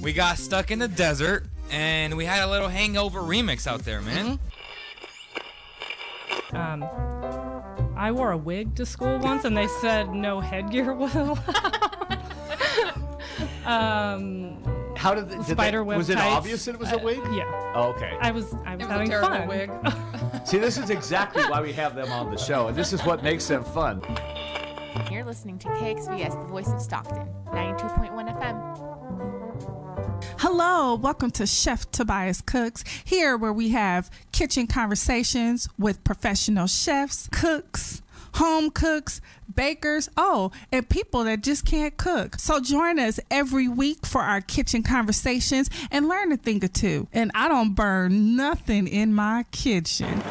we got stuck in the desert, and we had a little hangover remix out there, man. I wore a wig to school once, and they said no headgear was allowed. How did spider web was it tights. Obvious that it was a wig? Yeah. Oh, okay. I was having a terrible fun. wig. See, this is exactly why we have them on the show, and this is what makes them fun. You're listening to KXVS, the voice of Stockton, 92.1 FM. Hello, welcome to Chef Tobias Cooks, here where we have kitchen conversations with professional chefs, cooks, home cooks, bakers, and people that just can't cook. So join us every week for our kitchen conversations and learn a thing or two. And I don't burn nothing in my kitchen.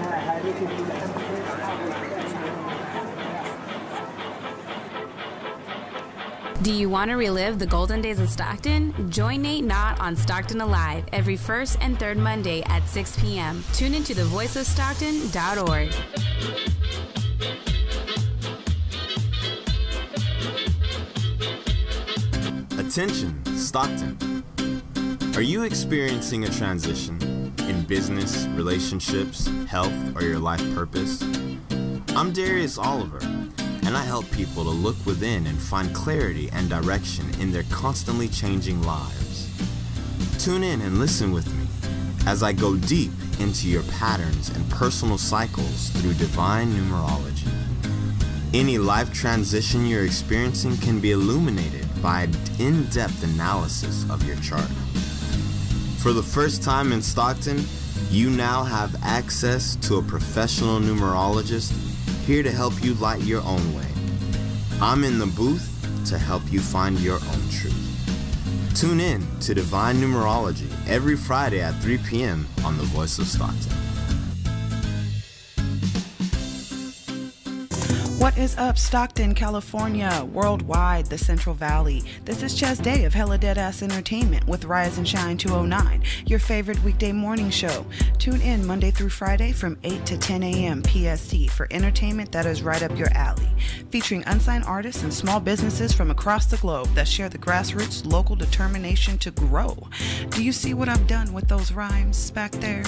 Do you want to relive the golden days of Stockton? Join Nate Knott on Stockton Alive every first and third Monday at 6 p.m. Tune into thevoiceofstockton.org. Attention, Stockton. Are you experiencing a transition in business, relationships, health, or your life purpose? I'm Darius Oliver, and I help people to look within and find clarity and direction in their constantly changing lives. Tune in and listen with me as I go deep into your patterns and personal cycles through divine numerology. Any life transition you're experiencing can be illuminated by an in-depth analysis of your chart. For the first time in Stockton, you now have access to a professional numerologist here to help you light your own way. I'm in the booth to help you find your own truth. Tune in to Divine Numerology every Friday at 3 p.m. on The Voice of Stockton. What is up, Stockton, California, worldwide, the Central Valley? This is Chess Day of Hella Deadass Entertainment with Rise and Shine 209, your favorite weekday morning show. Tune in Monday through Friday from 8 to 10 a.m. PST for entertainment that is right up your alley, featuring unsigned artists and small businesses from across the globe that share the grassroots local determination to grow. Do you see what I've done with those rhymes back there?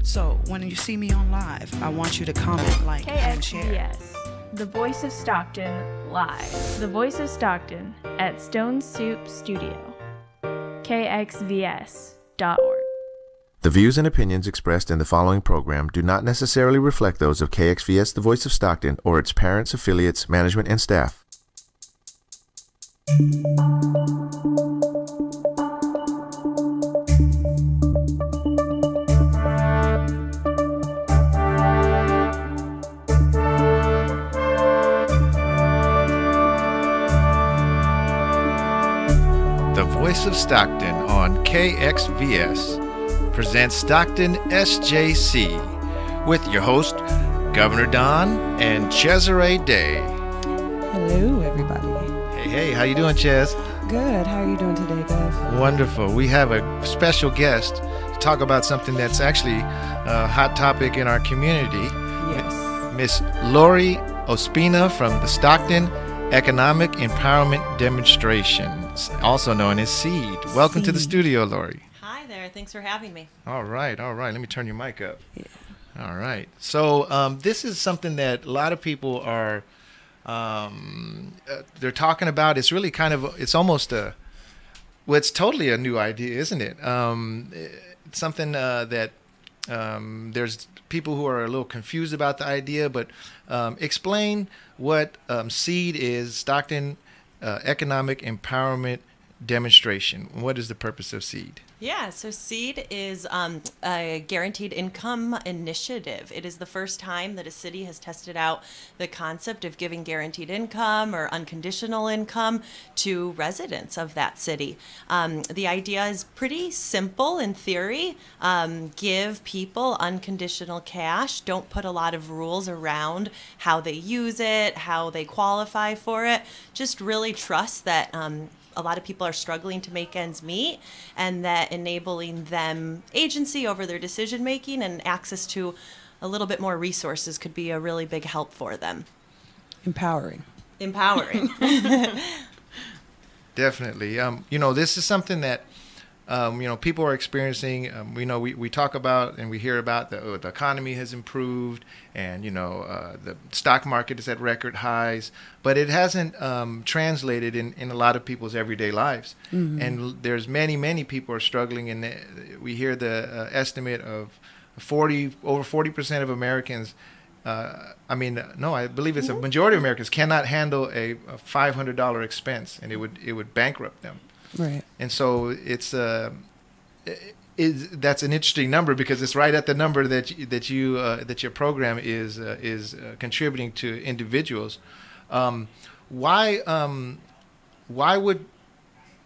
So when you see me on live, I want you to comment, like, and share. KXVS. The Voice of Stockton live. The Voice of Stockton at Stone Soup Studio. KXVS.org. The views and opinions expressed in the following program do not necessarily reflect those of KXVS, the Voice of Stockton, or its parents, affiliates, management, and staff. The Voice of Stockton on KXVS presents Stockton SJC with your host, Governor Don and Cesare Day. Hello, everybody. Hey, how you doing, Ches? Good. How are you doing today, Gov? Wonderful. We have a special guest to talk about something that's actually a hot topic in our community. Yes. Miss Lori Ospina from the Stockton Economic Empowerment Demonstrations, also known as SEED. Welcome to the studio, Lori. Hi there. Thanks for having me. All right. Let me turn your mic up. Yeah. All right. So this is something that a lot of people are they're talking about. It's really it's almost it's totally a new idea, isn't it? It's something that there's people who are a little confused about the idea, but explain what SEED is, Stockton Economic Empowerment Demonstration. What is the purpose of SEED? Yeah, so SEED is a guaranteed income initiative. It is the first time that a city has tested out the concept of giving guaranteed income or unconditional income to residents of that city. The idea is pretty simple in theory. Give people unconditional cash. Don't put a lot of rules around how they use it, how they qualify for it. Just really trust that a lot of people are struggling to make ends meet, and that enabling them agency over their decision making and access to a little bit more resources could be a really big help for them. Empowering. Definitely. This is something that People are experiencing, we talk about and we hear about the economy has improved, and, the stock market is at record highs, but it hasn't translated in a lot of people's everyday lives. Mm-hmm. And there's many people are struggling, and we hear the estimate of over 40% of Americans, I believe it's a majority of Americans cannot handle a $500 expense, and it would bankrupt them. Right. And so that's an interesting number, because it's right at the number that your program is contributing to individuals. Why would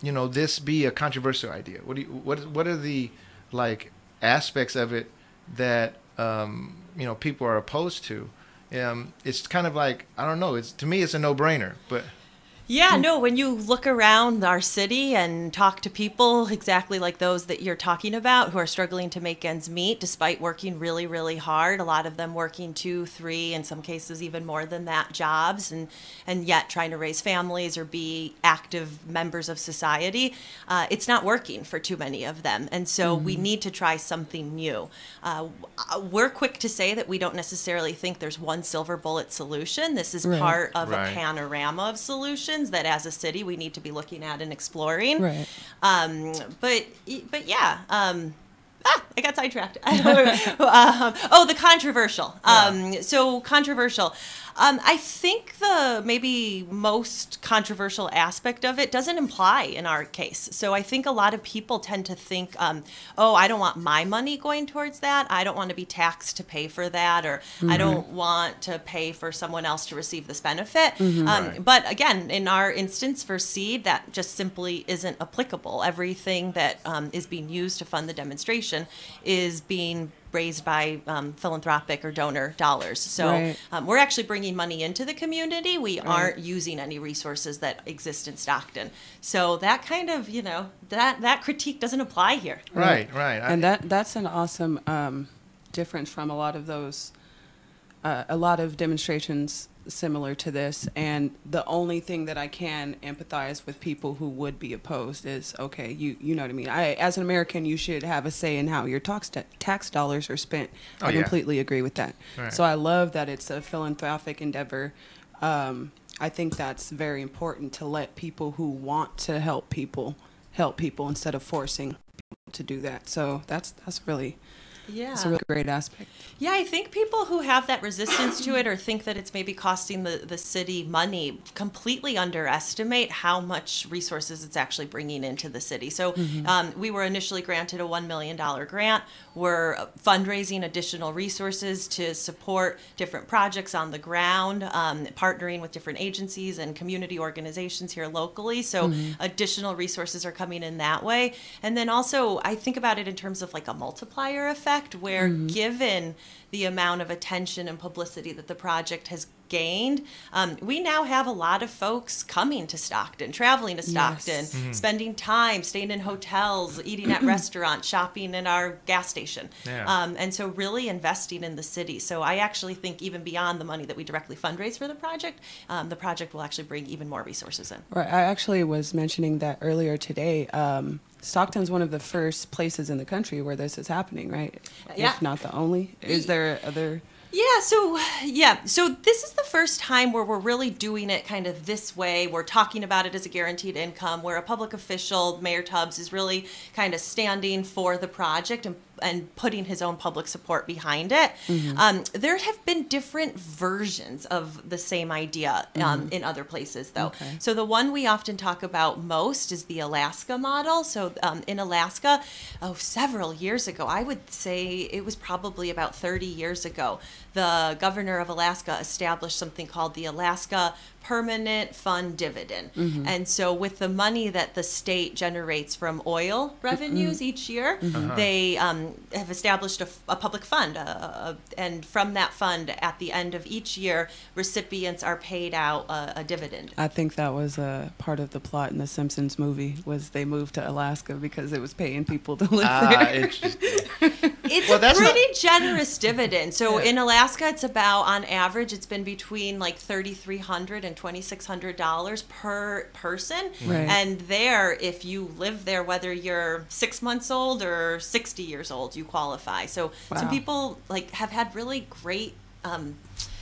this be a controversial idea? What are the aspects of it that people are opposed to? It's kind of I don't know. To me, it's a no-brainer, but. Yeah, no, when you look around our city and talk to people exactly like those that you're talking about, who are struggling to make ends meet despite working really, really hard, a lot of them working 2, 3, in some cases even more than that, jobs, and yet trying to raise families or be active members of society, it's not working for too many of them. And so we need to try something new. We're quick to say that we don't necessarily think there's one silver bullet solution. This is part of a panorama of solutions that as a city we need to be looking at and exploring. Right. But yeah. I got sidetracked. The controversial. So controversial. I think the maybe most controversial aspect of it doesn't apply in our case. So I think a lot of people tend to think, I don't want my money going towards that. I don't want to be taxed to pay for that, or I don't want to pay for someone else to receive this benefit. But again, in our instance for SEED, that just simply isn't applicable. Everything that is being used to fund the demonstration is being raised by philanthropic or donor dollars. So we're actually bringing money into the community. We aren't using any resources that exist in Stockton. So that kind of, that critique doesn't apply here. Right. And that's an awesome difference from a lot of those, a lot of demonstrations similar to this. And the only thing that I can empathize with people who would be opposed is, okay, you know what I mean? As an American, you should have a say in how your tax dollars are spent. I completely agree with that. Right. So I love that it's a philanthropic endeavor. I think that's very important, to let people who want to help people instead of forcing people to do that. So that's really... Yeah. It's a really great aspect. Yeah, I think people who have that resistance to it, or think that it's maybe costing the city money, completely underestimate how much resources it's actually bringing into the city. So we were initially granted a $1 million grant. We're fundraising additional resources to support different projects on the ground, partnering with different agencies and community organizations here locally. So additional resources are coming in that way. And then also, I think about it in terms of a multiplier effect, where given the amount of attention and publicity that the project has gained, we now have a lot of folks coming to Stockton, traveling to Stockton, spending time, staying in hotels, eating at restaurants, shopping in our gas station. And so really investing in the city. So I actually think even beyond the money that we directly fundraise for the project will actually bring even more resources in. Right. I actually was mentioning that earlier today. Stockton's one of the first places in the country where this is happening, right? Yeah. If not the only. Is there other... So this is the first time where we're really doing it kind of this way. We're talking about it as a guaranteed income, where a public official, Mayor Tubbs, is really kind of standing for the project and putting his own public support behind it. There have been different versions of the same idea in other places, though. Okay. So the one we often talk about most is the Alaska model. So in Alaska, several years ago, I would say it was probably about 30 years ago, the governor of Alaska established something called the Alaska Permanent Fund Dividend. And so with the money that the state generates from oil revenues each year, they have established a public fund. And from that fund, at the end of each year, recipients are paid out a dividend. I think that was a part of the plot in the Simpsons movie, was they moved to Alaska because it was paying people to live there. Interesting. It's Well, a that's pretty generous dividend. So in Alaska, it's about, on average, it's been between like $3,300 and $2,600 per person. Right. And there, if you live there, whether you're 6 months old or 60 years old, you qualify. So some Wow. people like have had really great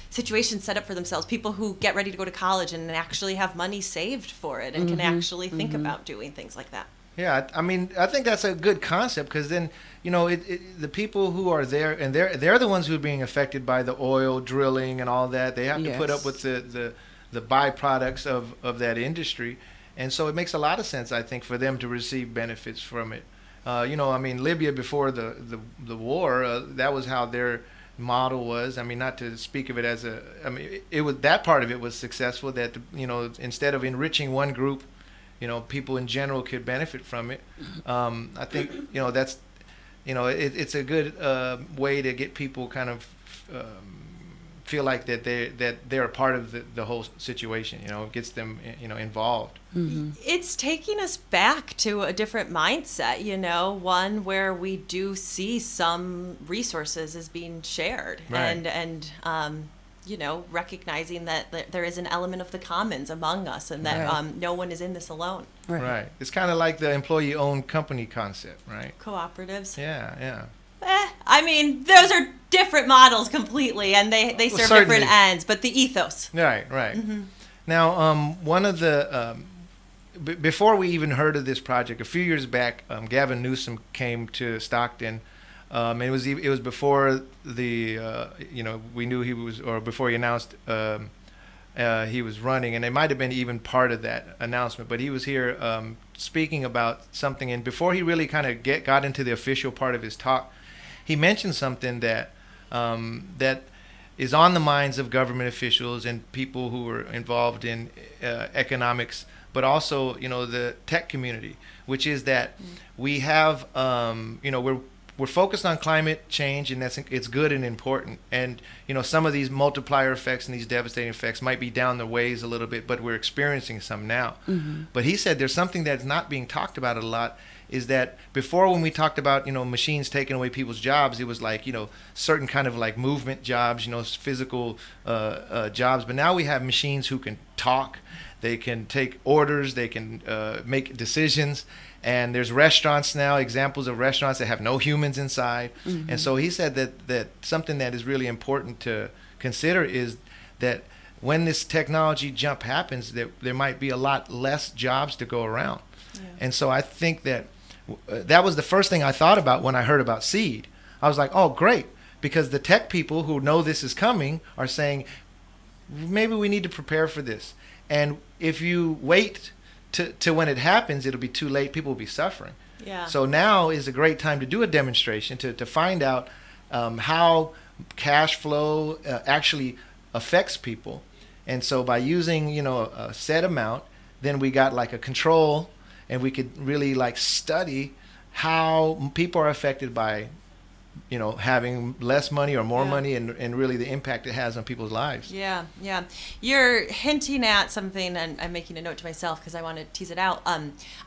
situations set up for themselves. People who get ready to go to college and actually have money saved for it and can actually think about doing things like that. Yeah, I mean, I think that's a good concept because then, you know, the people who are there, and they're the ones who are being affected by the oil drilling and all that. They have to put up with the byproducts of that industry, and so it makes a lot of sense, I think, for them to receive benefits from it. You know, I mean, Libya before the war, that was how their model was. I mean, not to speak of it as I mean, it was, that part of it was successful. That, you know, instead of enriching one group, you know, people in general could benefit from it. I think, you know, that's, you know, it's a good way to get people kind of feel like that they're a part of the whole situation. You know, it gets them, you know, involved. It's taking us back to a different mindset, you know, one where we do see some resources as being shared, Right. and you know, recognizing that there is an element of the commons among us, and that Right. no one is in this alone. Right. It's kind of like the employee-owned company concept, right? Cooperatives. Yeah. I mean, those are different models completely, and they Well, serve certainly. different ends, but the ethos. Right. Now, one of the before we even heard of this project, a few years back, Gavin Newsom came to Stockton. And it was before the you know, we knew he was, or before he announced he was running, and it might have been even part of that announcement. But he was here speaking about something, and before he really kind of got into the official part of his talk, he mentioned something that that is on the minds of government officials and people who are involved in economics, but also, you know, the tech community, which is that we have, you know, we're focused on climate change, and it's good and important. And, you know, some of these multiplier effects and these devastating effects might be down the ways a little bit, but we're experiencing some now. But he said there's something that's not being talked about a lot, is that before, when we talked about, you know, machines taking away people's jobs, it was like, you know, certain kind of like movement jobs, you know, physical jobs. But now we have machines who can talk, they can take orders, they can make decisions. And there's restaurants now, examples of restaurants that have no humans inside. And so he said that something that is really important to consider is that when this technology jump happens, that there might be a lot less jobs to go around. And so I think that that was the first thing I thought about when I heard about SEED. I was like, oh, great, because the tech people who know this is coming are saying, maybe we need to prepare for this. And if you wait to when it happens, it'll be too late. People will be suffering. Yeah. So now is a great time to do a demonstration to find out how cash flow actually affects people. And so by using, you know, a set amount, then we got like a control, and we could really like study how people are affected by, you know, having less money or more money, and really the impact it has on people's lives. Yeah. You're hinting at something, and I'm making a note to myself because I want to tease it out.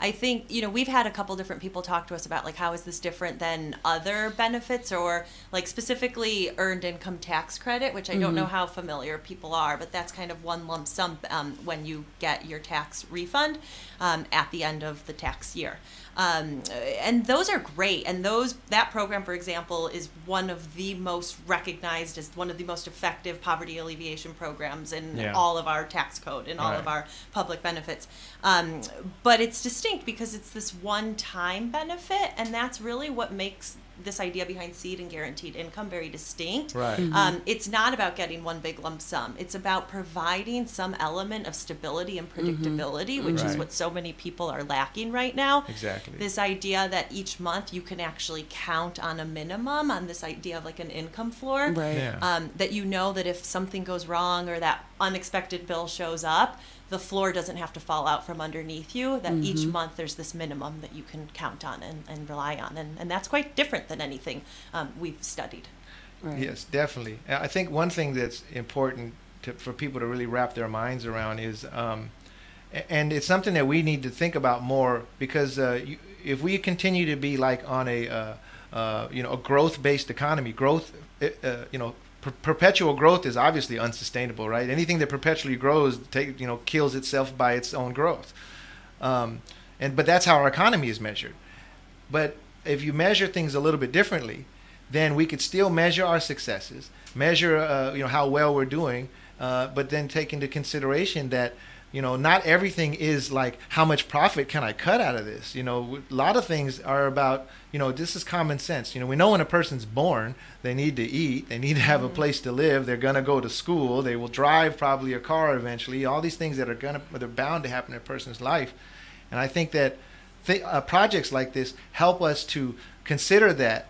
I think, you know, we've had a couple different people talk to us about, like, how is this different than other benefits, or like specifically earned income tax credit, which I don't know how familiar people are, but that's kind of one lump sum when you get your tax refund at the end of the tax year. And those are great. And that program, for example, is one of the most recognized as one of the most effective poverty alleviation programs in all of our tax code and all of our public benefits. But it's distinct because it's this one-time benefit, and that's really what makes this idea behind SEED and guaranteed income very distinct. Right. It's not about getting one big lump sum. It's about providing some element of stability and predictability, which is what so many people are lacking right now. Exactly. This idea that each month you can actually count on a minimum, on this idea of like an income floor. Right. Yeah. That you know that if something goes wrong or that unexpected bill shows up, the floor doesn't have to fall out from underneath you, that each month there's this minimum that you can count on and rely on. And that's quite different than anything we've studied. Right. Yes, definitely. I think one thing that's important for people to really wrap their minds around is, and it's something that we need to think about more, because you if we continue to be like on a a growth-based economy, perpetual growth is obviously unsustainable, right? Anything that perpetually grows, kills itself by its own growth. But that's how our economy is measured. But if you measure things a little bit differently, then we could still measure our successes, measure how well we're doing, but then take into consideration that not everything is like how much profit can I cut out of this. A lot of things are about this is common sense. We know when a person's born, they need to eat, they need to have a place to live, they're gonna go to school, they will drive probably a car eventually. All these things that they're bound to happen in a person's life, and I think that projects like this help us to consider that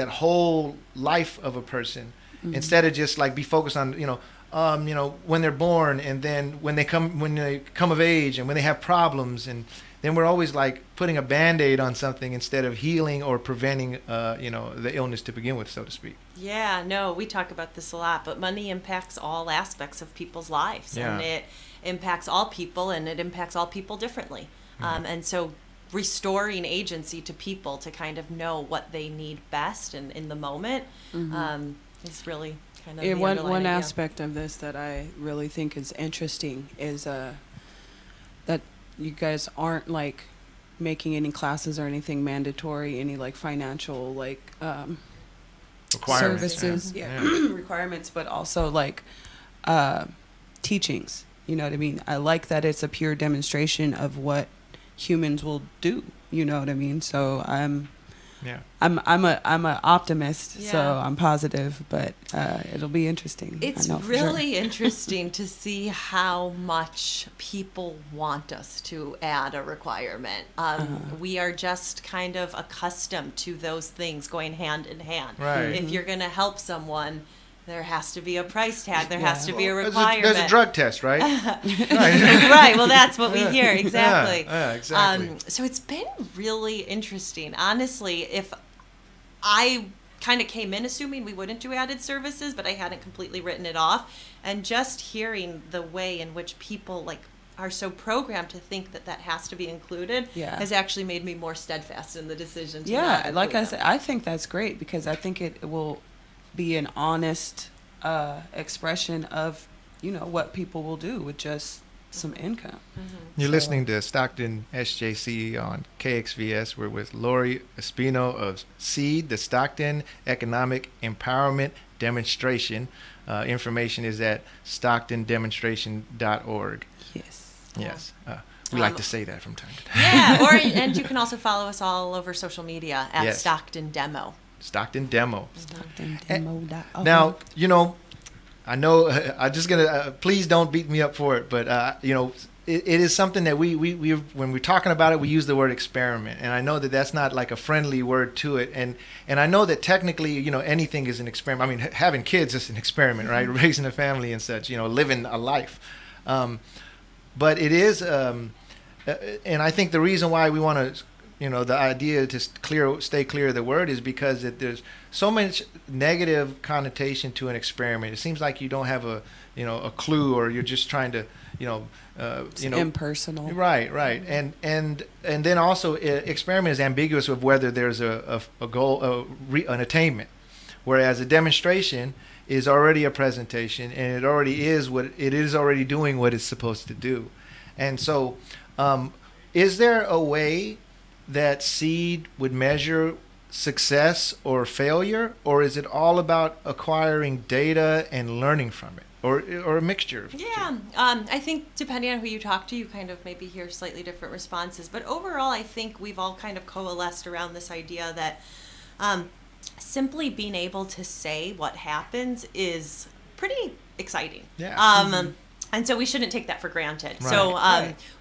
whole life of a person, instead of just like be focused on when they're born, and then when they come of age, and when they have problems, and then we're always like putting a Band-Aid on something instead of healing or preventing the illness to begin with, so to speak. Yeah, no, we talk about this a lot, but money impacts all aspects of people's lives, and it impacts all people, and it impacts all people differently. And so restoring agency to people to kind of know what they need best and in the moment is really kind of one aspect of this that I really think is interesting is that you guys aren't like making any classes or anything mandatory, any like financial like services, requirements, but also like teachings. You know what I mean? I like that it's a pure demonstration of what humans will do. You know what I mean? So I'm a optimist, so I'm positive, but it'll be interesting. It's really interesting to see how much people want us to add a requirement. We are just kind of accustomed to those things going hand in hand. Right. If you're going to help someone, there has to be a price tag. There has to be a requirement. There's a drug test, right? Right. Well, that's what we hear. Exactly. Yeah, exactly. So it's been really interesting. Honestly, if I kind of came in assuming we wouldn't do added services, but I hadn't completely written it off. And just hearing the way in which people like are so programmed to think that has to be included has actually made me more steadfast in the decision to not like I include said, them. I think that's great because I think it will be an honest expression of what people will do with just some income. You're listening to Stockton SJC on KXVS. We're with Lori Espino of SEED, the Stockton Economic Empowerment Demonstration. Information is at stocktondemonstration.org. Yes. We like to say that from time to time. Yeah, and you can also follow us all over social media at Stockton Demo. Stockton Demo. StocktonDemo.org. Now, I know I'm just gonna please don't beat me up for it, but it is something that we when we're talking about it, we use the word experiment, and I know that that's not like a friendly word to it, and I know that technically anything is an experiment. I mean, having kids is an experiment, right? Raising a family and such, living a life, but it is, and I think the reason why we want to. The idea to stay clear of the word is because there's so much negative connotation to an experiment. It seems like you don't have a clue, or you're just trying to, it's impersonal. Right. And then also experiment is ambiguous with whether there's a goal, an attainment, whereas a demonstration is already a presentation, and it already is already doing what it's supposed to do. And so, is there a way that SEED would measure success or failure, or is it all about acquiring data and learning from it, or a mixture of I think depending on who you talk to, you kind of maybe hear slightly different responses, but overall I think we've all kind of coalesced around this idea that simply being able to say what happens is pretty exciting. And so we shouldn't take that for granted. Right. So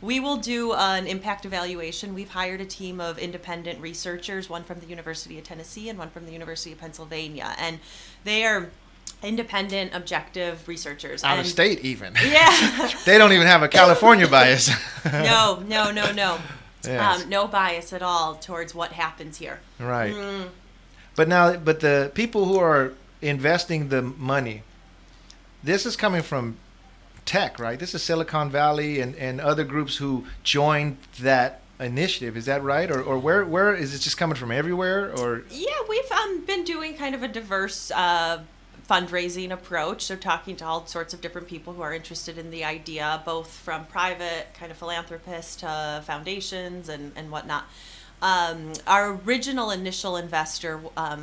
we will do an impact evaluation. We've hired a team of independent researchers, one from the University of Tennessee and one from the University of Pennsylvania. And they are independent, objective researchers. Out of state even. Yeah. They don't even have a California bias. No. Yes. No bias at all towards what happens here. Right. But the people who are investing the money, this is coming from tech, right? This is Silicon Valley and other groups who joined that initiative. Is that right? Or where is it just coming from everywhere? Or Yeah, we've been doing kind of a diverse fundraising approach. So talking to all sorts of different people who are interested in the idea, both from private kind of philanthropists to foundations and whatnot. Our original initial investor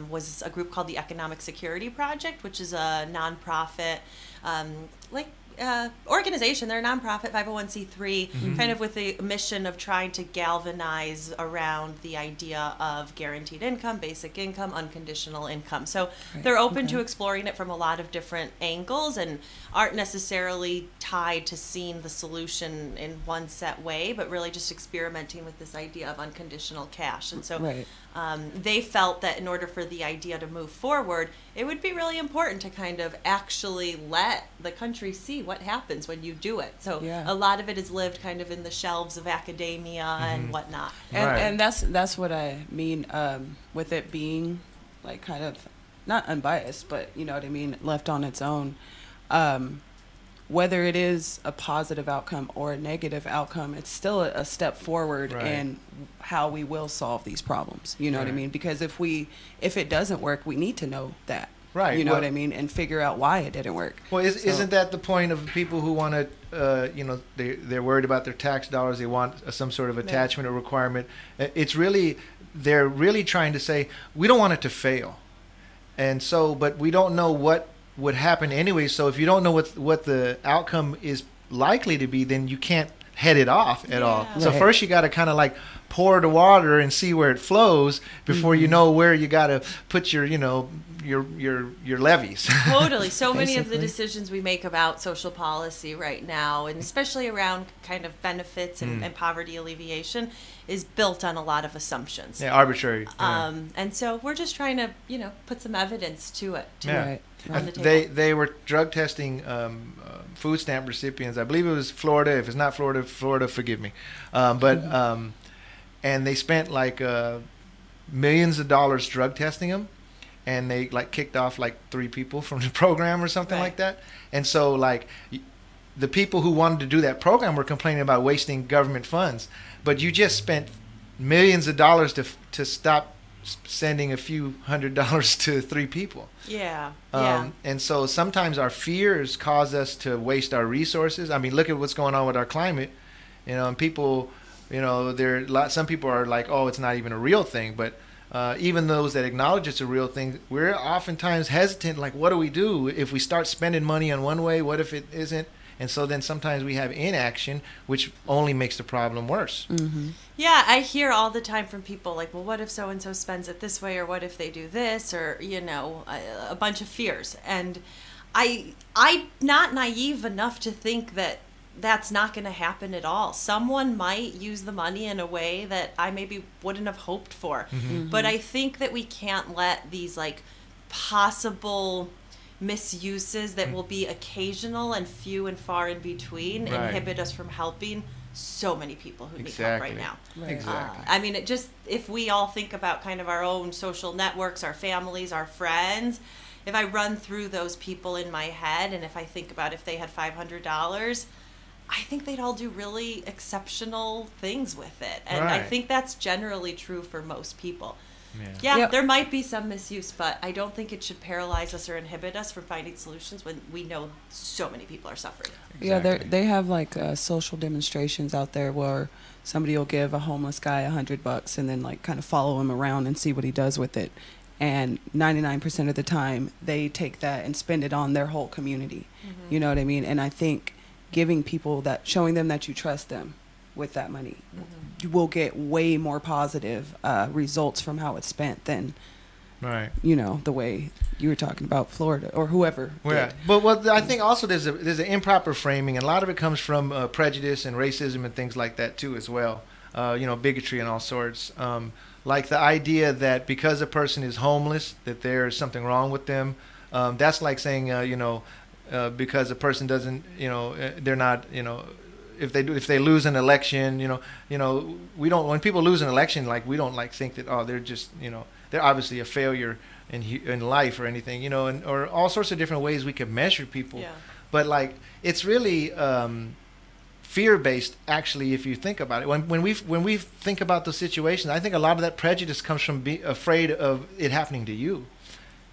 was a group called the Economic Security Project, which is a nonprofit, organization. They're a nonprofit 501c3, kind of with the mission of trying to galvanize around the idea of guaranteed income, basic income, unconditional income. So they're open to exploring it from a lot of different angles and aren't necessarily tied to seeing the solution in one set way, but really just experimenting with this idea of unconditional cash. And so they felt that in order for the idea to move forward, it would be really important to kind of actually let the country see what happens when you do it. So a lot of it is lived kind of in the shelves of academia and whatnot. And that's what I mean with it being like kind of not unbiased, but you know what I mean, left on its own. Whether it is a positive outcome or a negative outcome, it's still a step forward in how we will solve these problems. You know what I mean? Because if it doesn't work, we need to know that. Right. You know what I mean? And figure out why it didn't work. Well, isn't that the point of people who want to, they're worried about their tax dollars, they want some sort of attachment or requirement. It's really, they're really trying to say, we don't want it to fail. And so, but we don't know what would happen anyway. So if you don't know what the outcome is likely to be, then you can't head it off at all. So first you got to kind of like pour the water and see where it flows before you know where you got to put your your levees. Totally. So many of the decisions we make about social policy right now, and especially around kind of benefits and poverty alleviation, is built on a lot of assumptions. Yeah, arbitrary. And so we're just trying to, put some evidence to it. On the table. They were drug testing food stamp recipients. I believe it was Florida. If it's not Florida, forgive me. And they spent like millions of dollars drug testing them, and they like kicked off like 3 people from the program or something like that. And so like the people who wanted to do that program were complaining about wasting government funds, but you just spent millions of dollars to stop sending a few $100s to 3 people. Yeah. And so sometimes our fears cause us to waste our resources. I mean, look at what's going on with our climate, and people, some people are like, oh, it's not even a real thing. But even those that acknowledge it's a real thing, we're oftentimes hesitant, like, what do we do if we start spending money on one way? What if it isn't? And so then sometimes we have inaction, which only makes the problem worse. Yeah, I hear all the time from people like, well, what if so-and-so spends it this way, or what if they do this, or, a bunch of fears. And I'm not naive enough to think that that's not going to happen at all. Someone might use the money in a way that I maybe wouldn't have hoped for. But I think that we can't let these like possible misuses that will be occasional and few and far in between inhibit us from helping so many people who need help right now. Exactly. I mean, if we all think about kind of our own social networks, our families, our friends, if I run through those people in my head, and if I think about if they had $500, I think they'd all do really exceptional things with it. And I think that's generally true for most people. Yeah, there might be some misuse, but I don't think it should paralyze us or inhibit us from finding solutions when we know so many people are suffering. Exactly. Yeah, they have like social demonstrations out there where somebody will give a homeless guy $100 and then like kind of follow him around and see what he does with it. And 99% of the time, they take that and spend it on their whole community. You know what I mean? And I think giving people that, showing them that you trust them with that money, you will get way more positive results from how it's spent than, the way you were talking about Florida or whoever. Yeah, but I think also there's an improper framing, and a lot of it comes from prejudice and racism and things like that too as well. Bigotry and all sorts. Like the idea that because a person is homeless, that there's something wrong with them. That's like saying, because a person doesn't, they're not, if they lose an election, we don't, when people lose an election, like we don't like think that, oh, they're just, they're obviously a failure in life or anything, or all sorts of different ways we could measure people. But like, it's really fear-based, actually, if you think about it. When we think about those situations, I think a lot of that prejudice comes from being afraid of it happening to you,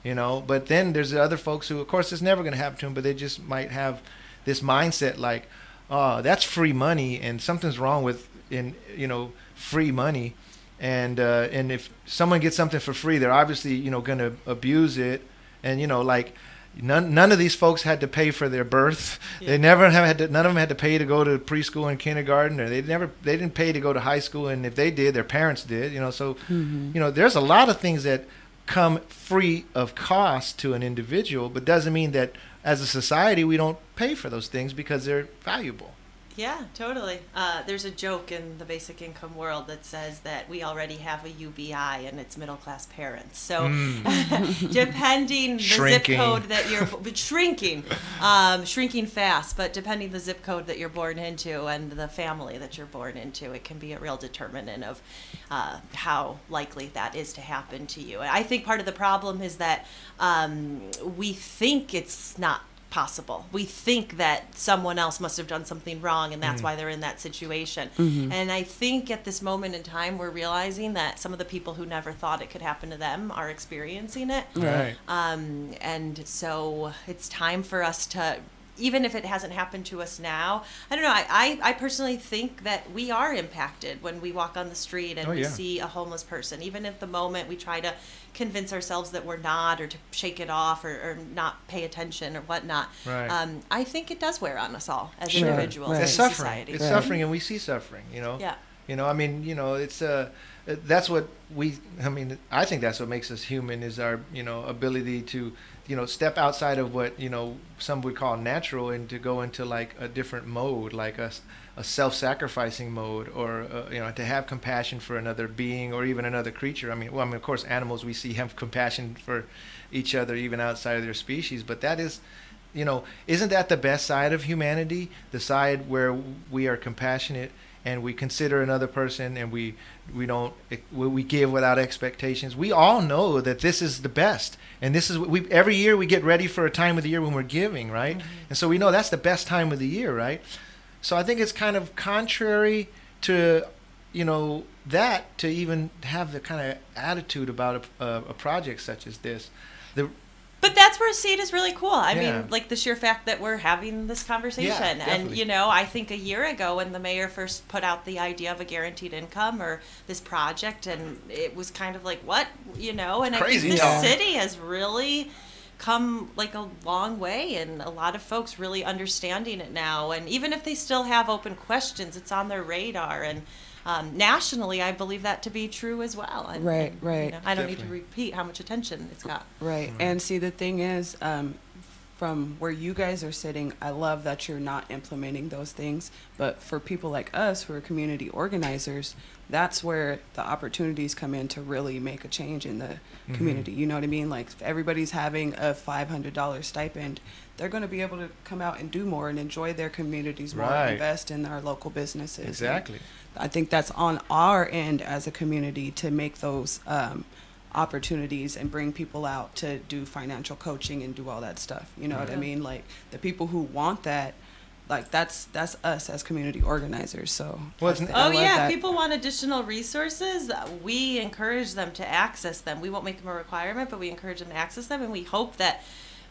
you know. But then there's the other folks who, of course, it's never going to happen to them, but they just might have this mindset like, oh, that's free money, and something's wrong with free money, and if someone gets something for free, they're obviously going to abuse it, and like. None of these folks had to pay for their birth. Yeah. They never had to. None of them had to pay to go to preschool and kindergarten, or they didn't pay to go to high school. And if they did, their parents did. So there's a lot of things that come free of cost to an individual, but doesn't mean that as a society we don't pay for those things because they're valuable. Yeah, totally. There's a joke in the basic income world that says that we already have a UBI and it's middle class parents. So depending the zip code that you're shrinking fast, but depending the zip code that you're born into and the family that you're born into, it can be a real determinant of how likely that is to happen to you. And I think part of the problem is that we think it's not possible. We think that someone else must have done something wrong and that's why they're in that situation. And I think at this moment in time we're realizing that some of the people who never thought it could happen to them are experiencing it. Right. And so it's time for us to, even if it hasn't happened to us now, I don't know, I personally think that we are impacted when we walk on the street and we see a homeless person. Even if the moment we try to convince ourselves that we're not, or to shake it off, or not pay attention or whatnot. Right. I think it does wear on us all as individuals and It's suffering. society. It's suffering, and we see suffering, Yeah. I mean, it's that's what I think that's what makes us human, is our, ability to, step outside of what, some would call natural, and to go into like a different mode, like a self-sacrificing mode, or, to have compassion for another being or even another creature. Of course, animals, we see have compassion for each other, even outside of their species, but that is, isn't that the best side of humanity? The side where we are compassionate and we consider another person, and we give without expectations. We all know that this is the best, and this is every year we get ready for a time of the year when we're giving, right? And so we know that's the best time of the year, right? So I think it's kind of contrary to that, to even have the kind of attitude about a project such as this. But that's where SEED is really cool. I mean, like the sheer fact that we're having this conversation. And, I think a year ago when the mayor first put out the idea of a guaranteed income or this project, and it was kind of like, what? And Crazy, I think the city has really come like a long way, and a lot of folks really understanding it now. And even if they still have open questions, it's on their radar. And nationally, I believe that to be true as well. And, Right. I don't need to repeat how much attention it's got. Right. And see, the thing is, from where you guys are sitting, I love that you're not implementing those things. But for people like us who are community organizers, that's where the opportunities come in to really make a change in the community. You know what I mean? Like, if everybody's having a $500 stipend, they're going to be able to come out and do more and enjoy their communities more, invest in our local businesses. Exactly. I think that's on our end as a community to make those opportunities and bring people out to do financial coaching and do all that stuff. You know what I mean? Like, the people who want that, like, that's us as community organizers. So people want additional resources. We encourage them to access them. We won't make them a requirement, but we encourage them to access them, and we hope that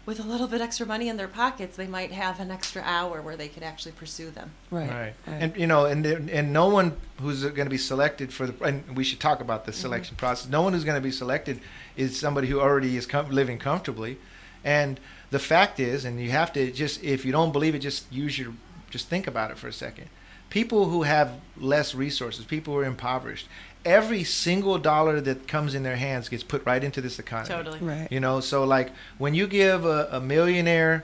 with a little bit extra money in their pockets, they might have an extra hour where they could actually pursue them. Right. And and no one who's going to be selected for and we should talk about the selection process. No one who's going to be selected is somebody who already is living comfortably. And the fact is, and you have to if you don't believe it, just think about it for a second. People who have less resources, people who are impoverished, every single dollar that comes in their hands gets put right into this economy. Totally. Right. So like when you give a billionaire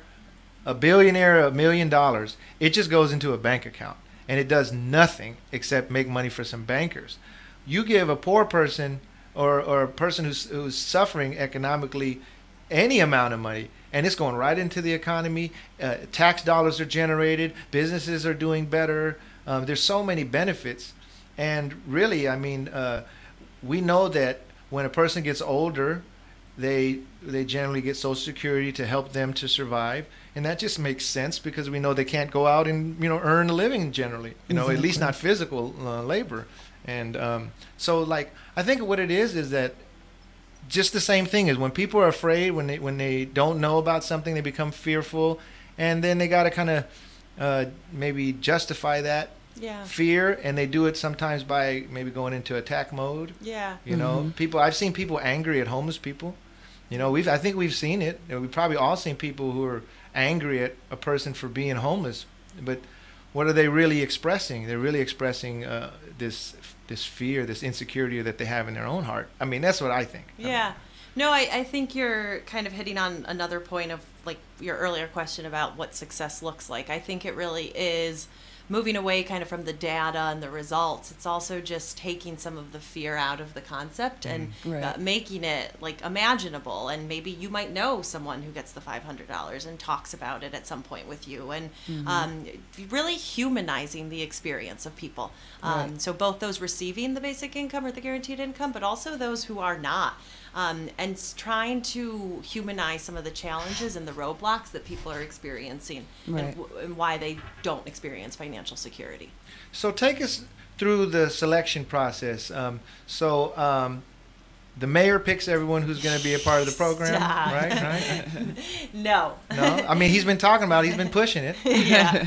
$1 million, it just goes into a bank account, and it does nothing except make money for some bankers. You give a poor person or a person who's suffering economically any amount of money, and it's going right into the economy. Tax dollars are generated. Businesses are doing better. There's so many benefits. And really, we know that when a person gets older, they generally get Social Security to help them to survive, and that just makes sense because we know they can't go out and earn a living generally, at least not physical labor. And so like I think what it is that just the same thing is when people are afraid, when they don't know about something, they become fearful, and then they got to kind of maybe justify that fear, and they do it sometimes by maybe going into attack mode. I've seen people angry at homeless people. I think we've seen it. We've probably all seen people who are angry at a person for being homeless, but what are they really expressing? They're really expressing this fear, this insecurity that they have in their own heart. I mean, that's what I think. Yeah. No, I think you're kind of hitting on another point of like your earlier question about what success looks like. I think it really is moving away kind of from the data and the results. It's also just taking some of the fear out of the concept and making it like imaginable. And maybe you might know someone who gets the $500 and talks about it at some point with you, and really humanizing the experience of people. So both those receiving the basic income or the guaranteed income, but also those who are not. And trying to humanize some of the challenges and the roadblocks that people are experiencing, and why they don't experience financial security. So take us through the selection process. The mayor picks everyone who's going to be a part of the program, right? No. I mean, he's been talking about it. He's been pushing it. Yeah.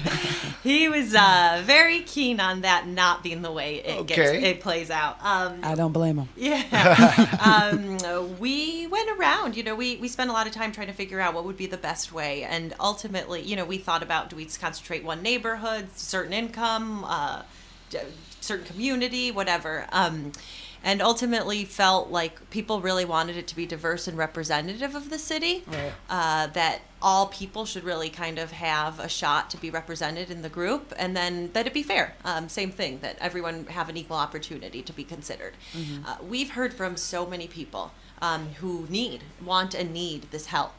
He was very keen on that not being the way it plays out. I don't blame him. Yeah. We went around, we spent a lot of time trying to figure out what would be the best way. And ultimately, we thought about, do we concentrate one neighborhood, certain income, certain community, whatever. And ultimately felt like people really wanted it to be diverse and representative of the city, that all people should really kind of have a shot to be represented in the group, and then that it be fair. Same thing, that everyone have an equal opportunity to be considered. We've heard from so many people who want and need this help.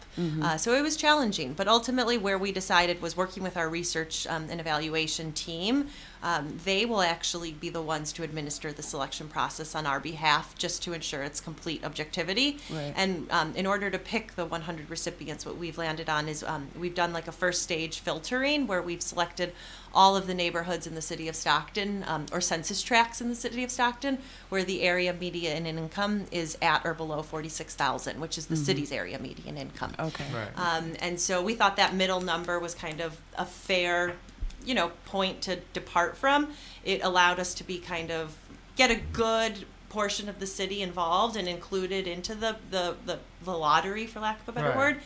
So it was challenging, but ultimately where we decided was working with our research and evaluation team. They will actually be the ones to administer the selection process on our behalf, just to ensure it's complete objectivity. And in order to pick the 100 recipients, what we've landed on is we've done like a first stage filtering where we've selected all of the neighborhoods in the city of Stockton, or census tracts in the city of Stockton, where the area median income is at or below 46,000, which is the city's area median income. Okay. And so we thought that middle number was kind of a fair, point to depart from. It allowed us to be kind of get a good portion of the city involved and included into the lottery, for lack of a better word.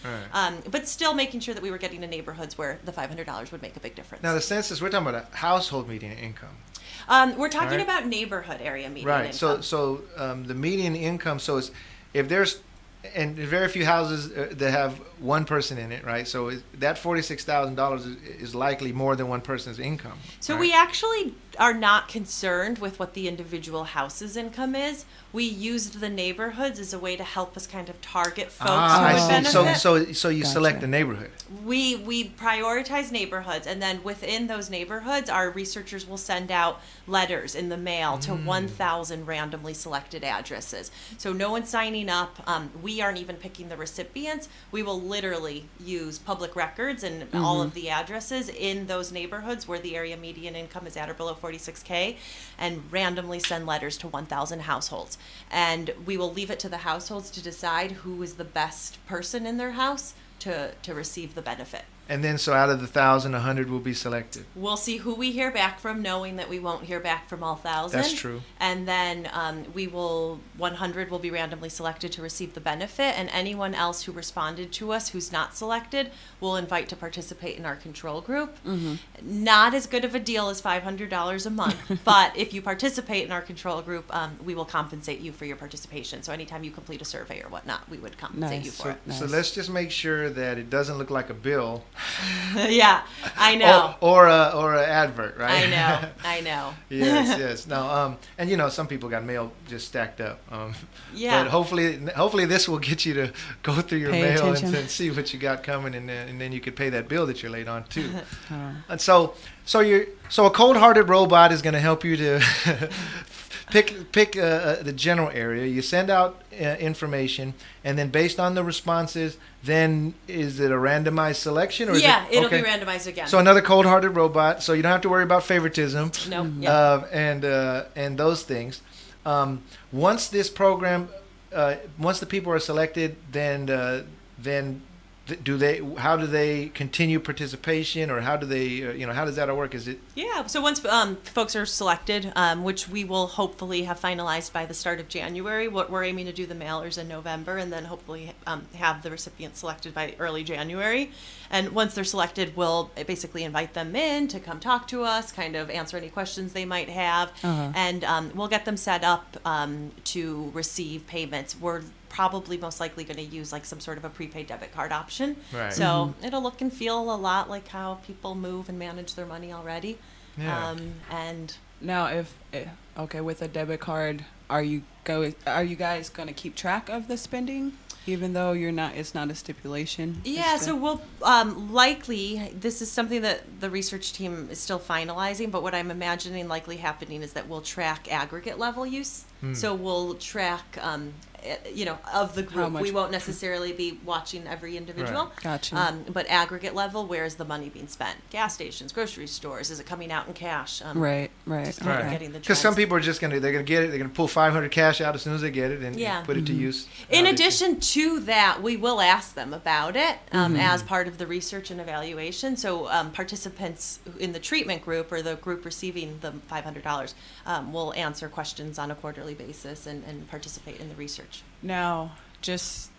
But still making sure that we were getting to neighborhoods where the $500 would make a big difference. Now the census, we're talking about a household median income. We're talking about neighborhood area median income. So the median income, so if there's, and very few houses that have one person in it, right? So that $46,000 is likely more than one person's income. So we actually are not concerned with what the individual house's income is. We used the neighborhoods as a way to help us kind of target folks who would benefit. So you select the neighborhood. We prioritize neighborhoods, and then within those neighborhoods, our researchers will send out letters in the mail to 1,000 randomly selected addresses. So no one's signing up. We aren't even picking the recipients. We will literally use public records and all of the addresses in those neighborhoods where the area median income is at or below 46K, and randomly send letters to 1,000 households. And we will leave it to the households to decide who is the best person in their house to receive the benefit. And then, so out of the 1,000, 100 will be selected. We'll see who we hear back from, knowing that we won't hear back from all 1,000. That's true. And then 100 will be randomly selected to receive the benefit, and anyone else who responded to us who's not selected, we'll invite to participate in our control group. Not as good of a deal as $500 a month, but if you participate in our control group, we will compensate you for your participation. So anytime you complete a survey or whatnot, we would compensate you for it. So let's just make sure that it doesn't look like a bill. Yeah, I know. Or a advert, right? I know. Yes. No, and some people got mail just stacked up. Yeah. But hopefully this will get you to go through your mail and see what you got coming, and then you could pay that bill that you're late on too. And so a cold-hearted robot is going to help you to pick the general area. You send out information, and then based on the responses, then is it a randomized selection? Or is it'll be randomized again. So another cold-hearted robot. So you don't have to worry about favoritism. No. And those things. Once this program, once the people are selected, then how do they continue participation, or how do they how does that all work? Is it so once folks are selected, which we will hopefully have finalized by the start of January, what we're aiming to do the mailers in November, and then hopefully have the recipients selected by early January. And once they're selected, we'll basically invite them in to come talk to us, kind of answer any questions they might have, and we'll get them set up to receive payments. We're probably most likely going to use like some sort of a prepaid debit card option. Right. So it'll look and feel a lot like how people move and manage their money already. Yeah. And now, with a debit card, are you guys going to keep track of the spending, even though it's not a stipulation? Yeah, so we'll likely, this is something that the research team is still finalizing, but what I'm imagining likely happening is that we'll track aggregate level use. So we'll track of the group. We won't necessarily be watching every individual. Right. Gotcha. But aggregate level, where is the money being spent? Gas stations, grocery stores, is it coming out in cash? Right. Just kind of getting the Because some trends. people are just they're gonna get it. They're gonna pull $500 cash out as soon as they get it and put it to use. In addition to that, we will ask them about it as part of the research and evaluation. So participants in the treatment group, or the group receiving the $500, will answer questions on a quarterly basis and participate in the research. Now, just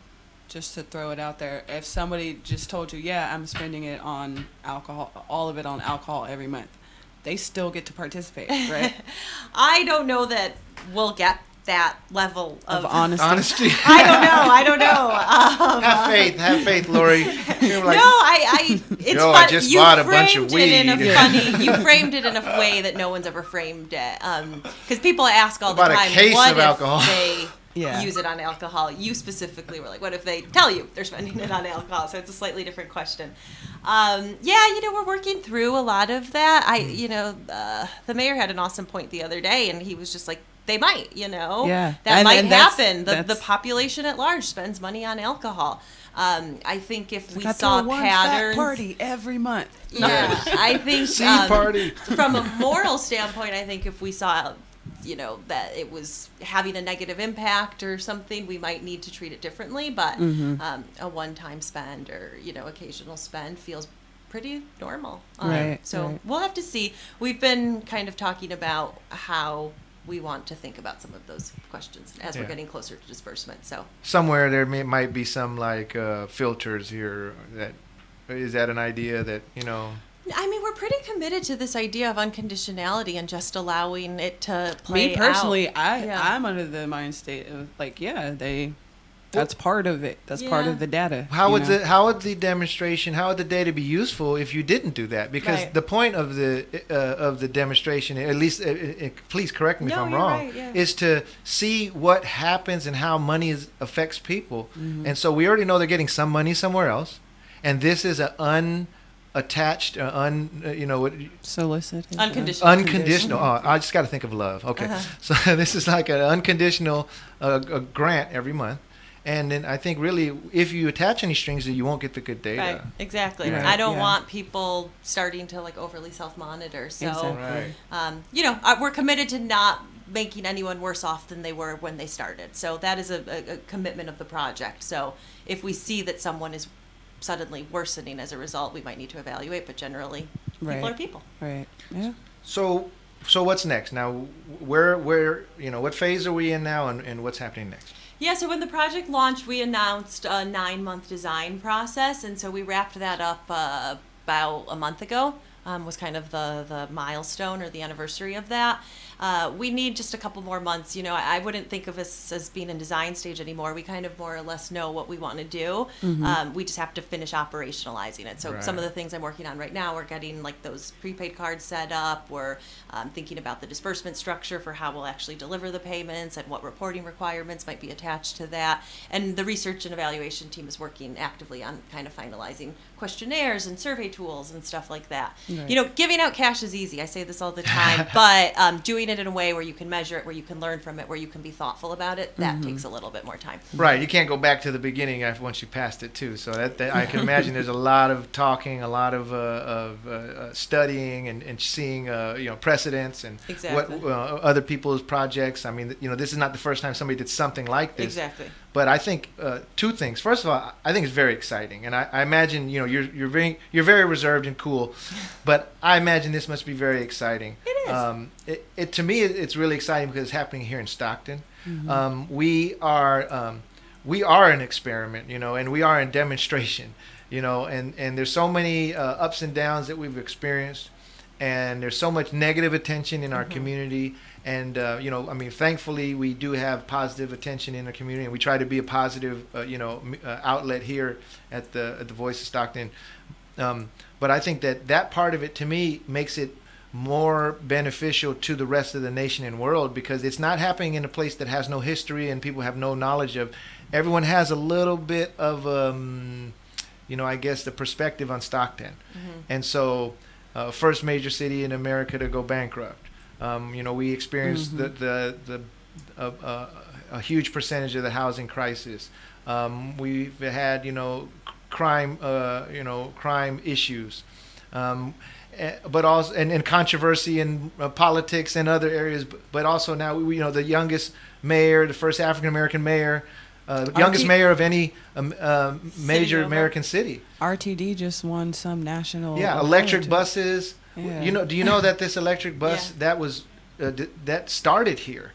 to throw it out there, if somebody just told you, yeah, I'm spending it on alcohol, all of it on alcohol every month, they still get to participate, right? I don't know that we'll get that level of honesty. I don't know. Have faith, Lori. It's fun. I just bought a bunch of weed. You framed it in a way that no one's ever framed it. Because people ask all the About time, a case what of if alcohol. they use it on alcohol? You specifically were like, what if they tell you they're spending it on alcohol? So it's a slightly different question. We're working through a lot of that. The mayor had an awesome point the other day, and he was just like, they might, that might happen. The population at large spends money on alcohol. I think if we saw one patterns, fat party every month. Yeah, I think party. From a moral standpoint, I think if we saw, that it was having a negative impact or something, we might need to treat it differently. But a one-time spend or occasional spend feels pretty normal. We'll have to see. We've been kind of talking about how we want to think about some of those questions as we're getting closer to disbursement. So somewhere there might be some filters here. Is that an idea that I mean, we're pretty committed to this idea of unconditionality and just allowing it to play Me personally, out. I'm under the mind state of that's part of it. That's part of the data. How would the demonstration? How would the data be useful if you didn't do that? Because the point of the demonstration, at least, please correct me if I'm wrong, is to see what happens and how money affects people. And so we already know they're getting some money somewhere else, and this is an unattached, solicited, unconditional. Oh, I just got to think of love. Okay, so this is like an unconditional a grant every month. And then I think really, if you attach any strings, you won't get the good data. Right, exactly. Right. I don't want people starting to overly self-monitor. So, we're committed to not making anyone worse off than they were when they started. So that is a commitment of the project. So if we see that someone is suddenly worsening as a result, we might need to evaluate. But generally, people are people. Right. Yeah. So what's next? Now, where what phase are we in now, and what's happening next? Yeah, so when the project launched, we announced a 9-month design process, and so we wrapped that up about a month ago. Was kind of the milestone or the anniversary of that. We need just a couple more months. I wouldn't think of us as being in design stage anymore. We kind of more or less know what we want to do. We just have to finish operationalizing it. So some of the things I'm working on right now, we're getting those prepaid cards set up. We're thinking about the disbursement structure for how we'll actually deliver the payments and what reporting requirements might be attached to that. And the research and evaluation team is working actively on kind of finalizing questionnaires and survey tools and stuff like that. Right. Giving out cash is easy. I say this all the time, but doing doing it in a way where you can measure it, where you can learn from it, where you can be thoughtful about it, that takes a little bit more time. Right. You can't go back to the beginning after once you passed it too. So that I can imagine there's a lot of talking, a lot of studying and seeing precedents and Exactly. what other people's projects. I mean, this is not the first time somebody did something like this. Exactly. But I think two things. First of all, I think it's very exciting, and I imagine you're very reserved and cool, but I imagine this must be very exciting. It is. To me, it's really exciting because it's happening here in Stockton. We are an experiment, and we are in demonstration, and there's so many ups and downs that we've experienced, and there's so much negative attention in our community. And, thankfully, we do have positive attention in the community, and we try to be a positive, outlet here at the Voice of Stockton. But I think that part of it, to me, makes it more beneficial to the rest of the nation and world, because it's not happening in a place that has no history and people have no knowledge of. Everyone has a little bit of, I guess, the perspective on Stockton. And so, first major city in America to go bankrupt. We experienced a huge percentage of the housing crisis. We've had, crime issues, but also and controversy in politics and other areas. But also now we the youngest mayor, the first African American mayor, youngest mayor of any major American city. RTD just won some national. Yeah, electric buses. Yeah. Do you know that this electric bus that was that started here?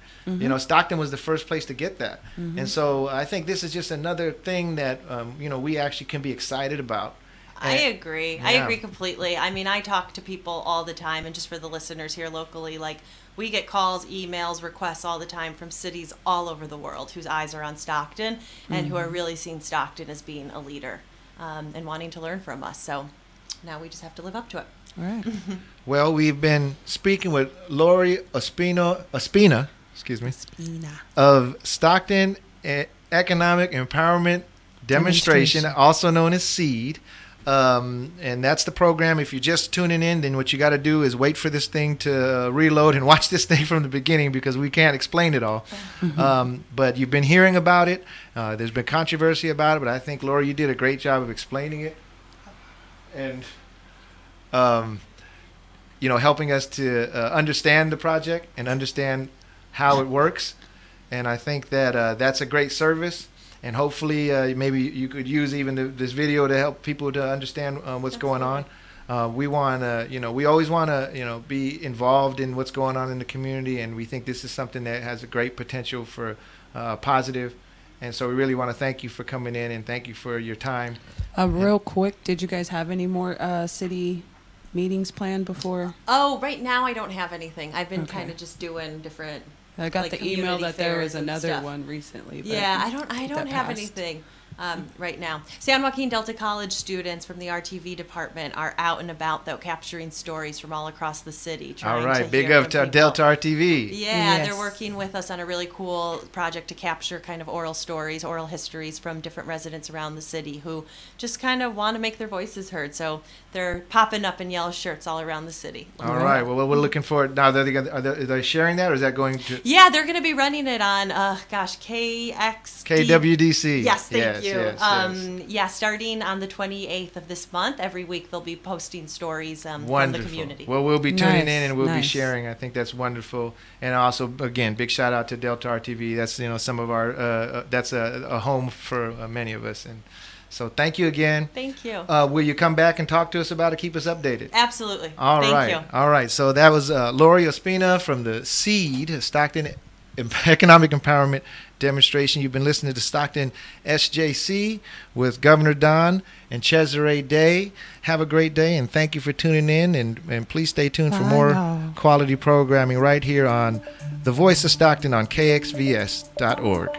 Stockton was the first place to get that, and so I think this is just another thing that we actually can be excited about. I agree. I agree completely. I mean, I talk to people all the time, and just for the listeners here locally, like we get calls, emails, requests all the time from cities all over the world whose eyes are on Stockton and who are really seeing Stockton as being a leader and wanting to learn from us. So now we just have to live up to it. All right. Well, we've been speaking with Lori Ospina, of Stockton Economic Empowerment Demonstration, also known as SEED. And that's the program. If you're just tuning in, then what you got to do is wait for this thing to reload and watch this thing from the beginning, because we can't explain it all. But you've been hearing about it. There's been controversy about it, but I think, Lori, you did a great job of explaining it. And helping us to understand the project and understand how it works. And I think that that's a great service. And hopefully, maybe you could use even this video to help people to understand what's going on. We want to, we always want to, be involved in what's going on in the community. And we think this is something that has a great potential for positive. And so we really want to thank you for coming in, and thank you for your time. Real quick, did you guys have any more city meetings planned before? Oh, right now I don't have anything. I've been kind of just doing different. I got the email that there was another one recently. But yeah, I don't have anything right now. San Joaquin Delta College students from the RTV department are out and about, though, capturing stories from all across the city. All right, big up to Delta RTV. Yeah, they're working with us on a really cool project to capture kind of oral stories, oral histories from different residents around the city who just kind of want to make their voices heard. So they're popping up in yellow shirts all around the city. All right, well, we're looking forward. Now, are they sharing that, or is that going to? Yeah, they're going to be running it on, KWDC. Yes, thank you. Yes. Starting on the 28th of this month, every week they'll be posting stories from the community. Well, we'll be tuning in and we'll be sharing. I think that's wonderful. And also, again, big shout out to Delta RTV. That's some of our that's a home for many of us. And so thank you again. Thank you. Will you come back and talk to us about it? Keep us updated. Absolutely. Thank you. All right. So that was Lori Ospina from the SEED, Stockton Economic Empowerment Demonstration. You've been listening to Stockton SJC with Governor Don and Cesare Day. Have a great day, and thank you for tuning in. And please stay tuned for more quality programming right here on The Voice of Stockton on KXVS.org.